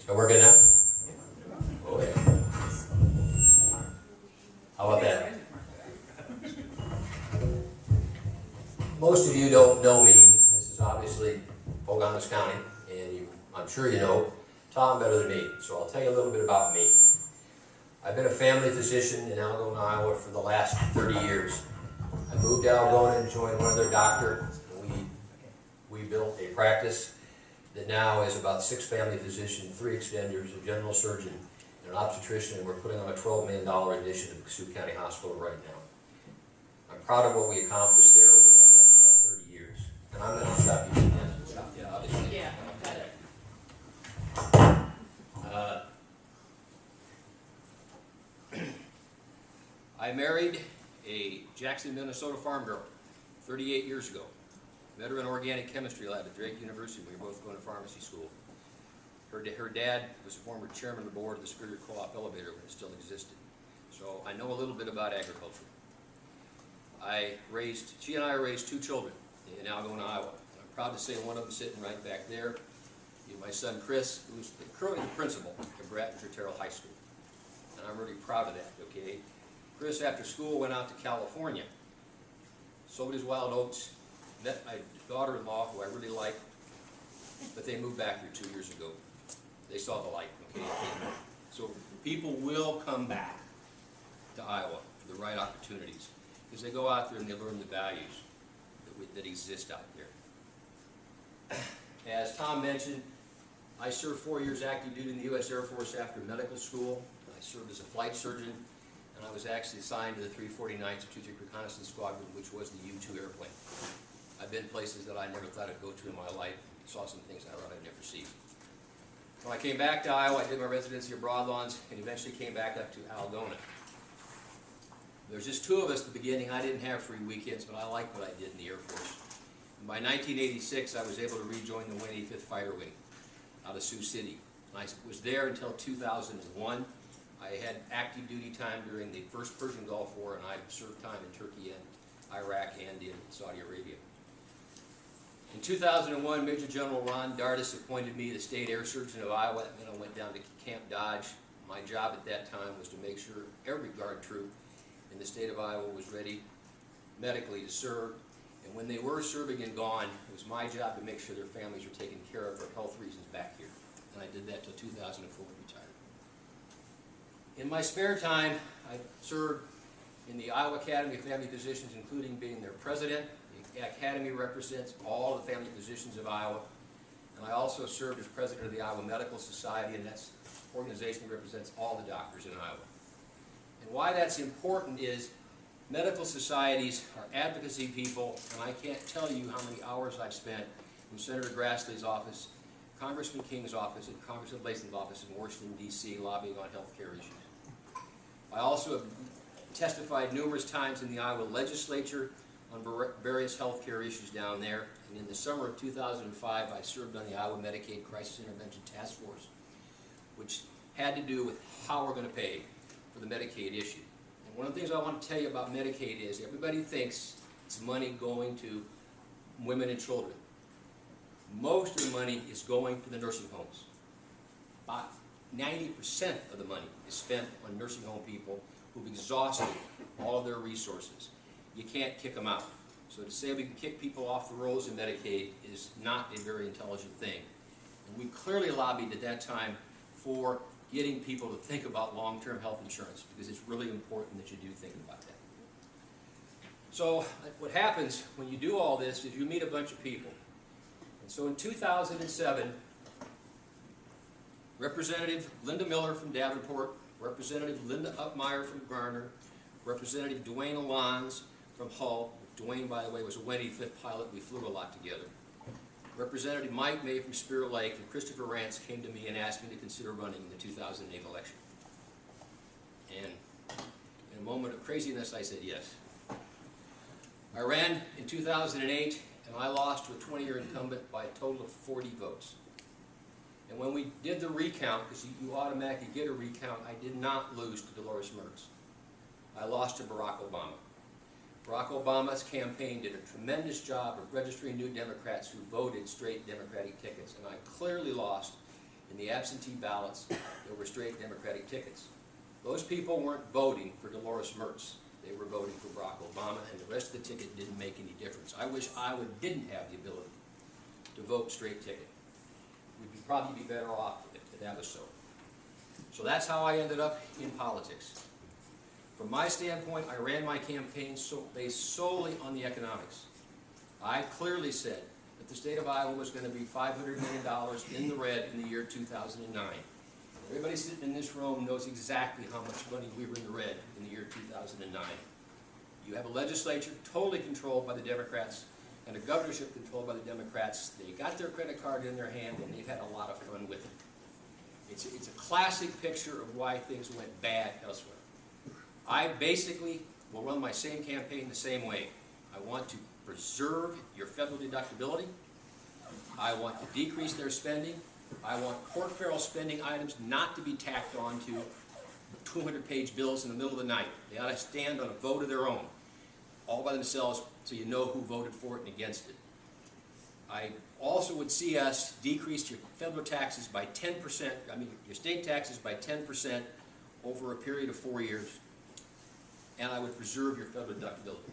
So we're good now? Oh, yeah. How about that? Most of you don't know me. This is obviously Pocahontas County, and I'm sure you know Tom better than me, so I'll tell you a little bit about me. I've been a family physician in Algona, Iowa for the last 30 years. I moved to Algona and joined one of their doctors. We built a practice that now is about 6 family physicians, 3 extenders, a general surgeon, and an obstetrician, and we're putting on a $12 million addition to the Sioux County Hospital right now. I'm proud of what we accomplished there over that 30 years. And I'm going to stop using that. Stop, yeah, obviously. Yeah, got it. I married a Jackson, Minnesota farm girl 38 years ago. Met her in organic chemistry lab at Drake University. We were both going to pharmacy school. Her dad was a former chairman of the board of the Superior Co-op elevator when it still existed. So I know a little bit about agriculture. She and I raised 2 children in Algona, Iowa. I'm proud to say one of them sitting right back there. My son Chris, who's currently the principal at Brattinger Terrell High School. And I'm really proud of that, okay? Chris, after school, went out to California, sowed his wild oats, met my daughter-in-law, who I really like, but they moved back here 2 years ago. They saw the light, okay? So people will come back to Iowa for the right opportunities, because they go out there and they learn the values that exist out there. As Tom mentioned, I served 4 years active duty in the U.S. Air Force after medical school. I served as a flight surgeon, and I was actually assigned to the 349th Strategic Reconnaissance Squadron, which was the U-2 airplane. I've been places that I never thought I'd go to in my life, saw some things I thought I'd never see. When I came back to Iowa, I did my residency at Broadlawns, and eventually came back up to Algona. There's just 2 of us at the beginning. I didn't have free weekends, but I liked what I did in the Air Force. And by 1986, I was able to rejoin the 185th Fighter Wing out of Sioux City. I was there until 2001. I had active duty time during the first Persian Gulf War, and I served time in Turkey and Iraq and in Saudi Arabia. In 2001, Major General Ron Dardis appointed me the State Air Surgeon of Iowa, and then I went down to Camp Dodge. My job at that time was to make sure every Guard troop in the state of Iowa was ready medically to serve. And when they were serving and gone, it was my job to make sure their families were taken care of for health reasons back here. And I did that till 2004 and retired. In my spare time, I served in the Iowa Academy of Family Physicians, including being their president. The Academy represents all the family physicians of Iowa. And I also served as president of the Iowa Medical Society, and that's an organization that represents all the doctors in Iowa. And why that's important is medical societies are advocacy people, and I can't tell you how many hours I've spent in Senator Grassley's office, Congressman King's office, and Congressman Lason's office in Washington, D.C., lobbying on health care issues. I also have testified numerous times in the Iowa legislature on various health care issues down there, and in the summer of 2005, I served on the Iowa Medicaid Crisis Intervention Task Force, which had to do with how we're going to pay for the Medicaid issue. And one of the things I want to tell you about Medicaid is everybody thinks it's money going to women and children. Most of the money is going to the nursing homes. About 90% of the money is spent on nursing home people who've exhausted all of their resources. You can't kick them out. So to say we can kick people off the rolls in Medicaid is not a very intelligent thing. And we clearly lobbied at that time for getting people to think about long-term health insurance, because it's really important that you do think about that. So what happens when you do all this is you meet a bunch of people. And so in 2007, Representative Linda Miller from Davenport, Representative Linda Upmeyer from Garner, Representative Dwayne Alons from Hull. Dwayne, by the way, was a 185th pilot. We flew a lot together. Representative Mike May from Spirit Lake and Christopher Rance came to me and asked me to consider running in the 2008 election. And in a moment of craziness, I said yes. I ran in 2008, and I lost to a 20-year incumbent by a total of 40 votes. And when we did the recount, because you automatically get a recount, I did not lose to Dolores Mertz. I lost to Barack Obama. Barack Obama's campaign did a tremendous job of registering new Democrats who voted straight Democratic tickets, and I clearly lost and the absentee ballots that were straight Democratic tickets. Those people weren't voting for Dolores Mertz. They were voting for Barack Obama, and the rest of the ticket didn't make any difference. I wish Iowa didn't have the ability to vote straight ticket. We'd probably be better off if that was so. So that's how I ended up in politics. From my standpoint, I ran my campaign based solely on the economics. I clearly said that the state of Iowa was going to be $500 million in the red in the year 2009. Everybody sitting in this room knows exactly how much money we were in the red in the year 2009. You have a legislature totally controlled by the Democrats and a governorship controlled by the Democrats. They got their credit card in their hand and they've had a lot of fun with it. It's a classic picture of why things went bad elsewhere. I basically will run my same campaign the same way. I want to preserve your federal deductibility. I want to decrease their spending. I want court barrel spending items not to be tacked onto 200-page bills in the middle of the night. They ought to stand on a vote of their own, all by themselves, so you know who voted for it and against it. I also would see us decrease your federal taxes by 10%, your state taxes by 10% over a period of 4 years, and I would preserve your federal deductibility.